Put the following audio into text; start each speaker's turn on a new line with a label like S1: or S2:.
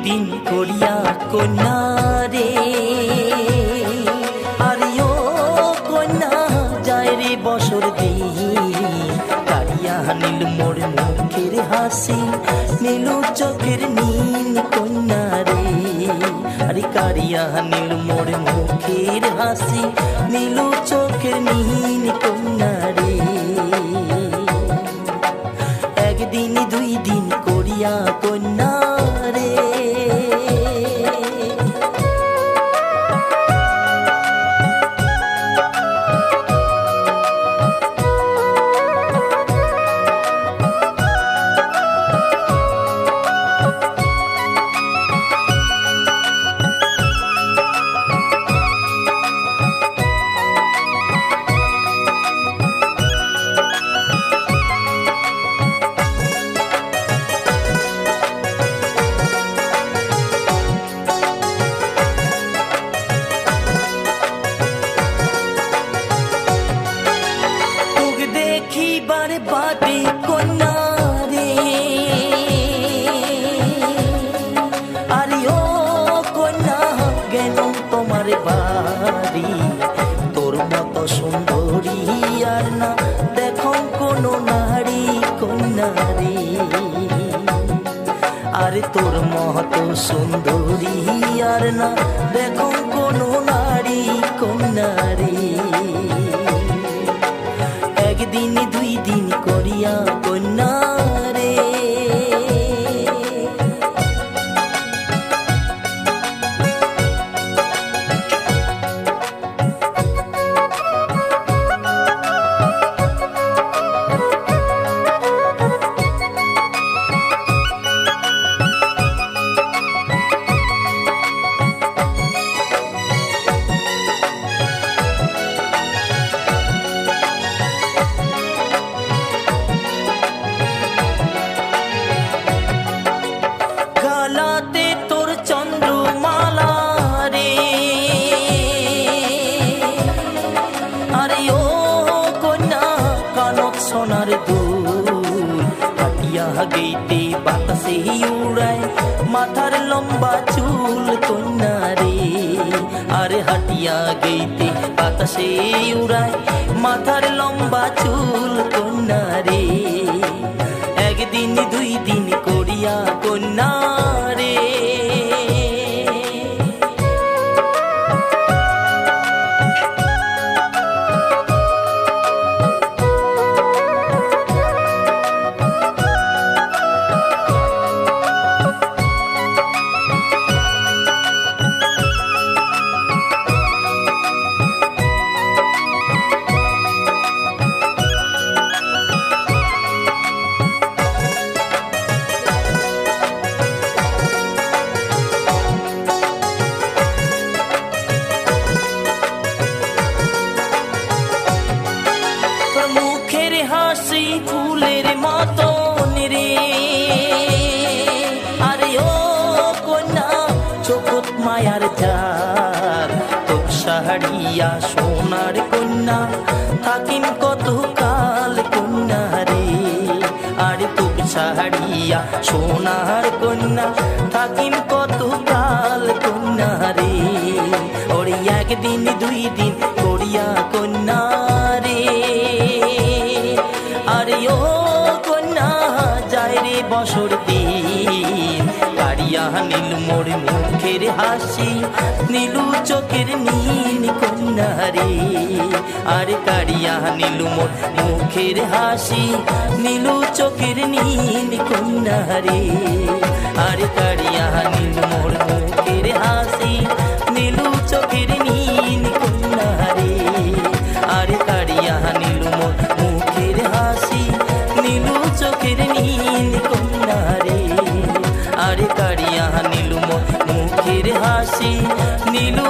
S1: দিন করিয়া কন্যা রে, আরে ও কন্যা যায় রে বছর দিন, কারিয়া নীল মোর মুখের হাসি, নীলু চোখের নীল কন্যা রে, আরে কারিয়া নীল মোর মুখের হাসি, নীলু চোখের নীল কন্যা রে। একদিন দুই দিন করিয়া কন্যা রে, বারে বাদে কন্যা রে, আরে ও কন্যা গেল তোমার বাড়ি, তোর মতো সুন্দরী আর না দেখো কোনো নারী কন্যা রে, আরে তোর মতো সুন্দরী আর না দেখো কোনো নারী কন্যা রে। একদিন দুই দিন করিয়া কন্যা রে, গালাতে তোর চন্দ্রমালা রে, আরে ও কন্যা কানত সোনার দুল, হাটিয়া গেইতে বাতাসে উড়ায় মাথার লম্বা চুল কন্যা রে, আরে হাটিয়া গেইতে বাতাসে উড়ায় মাথার লম্বা চুল কন্যা রে। একদিন দুই দিন করিয়া কন্যা রে, হাসি ফুলের মতন রে, আরে ও কন্যা চোখত মায়ার চার, তোর সাহারিয়া সোনার কন্যা থাকিম কত কাল কন্যা রে, আরে তোর সাহারিয়া সোনার কন্যা থাকিম কত কাল কন্যা রে। ওরে একদিন দুই দিন করিয়া কন্যা রে, আরে ও কন্যা যায় রে বছর দিন, কারিয়া নীল মোর মুখের হাসি, নীলু চোখের নীল কন্যা রে, আরে কারিয়া নীল মোর মুখের হাসি, নীলু চোখের নীল কন্যা রে, আরে কারিয়া নীল মোর মুখের হাসি, নীলু চোখের নীল কন্যা রে, আরে কারিয়া নীল মোর মুখের হাসি, নীলু চোখের নীল কন্যা রে, আরে কারিয়া নীল মোর মুখের হাসি, নীলু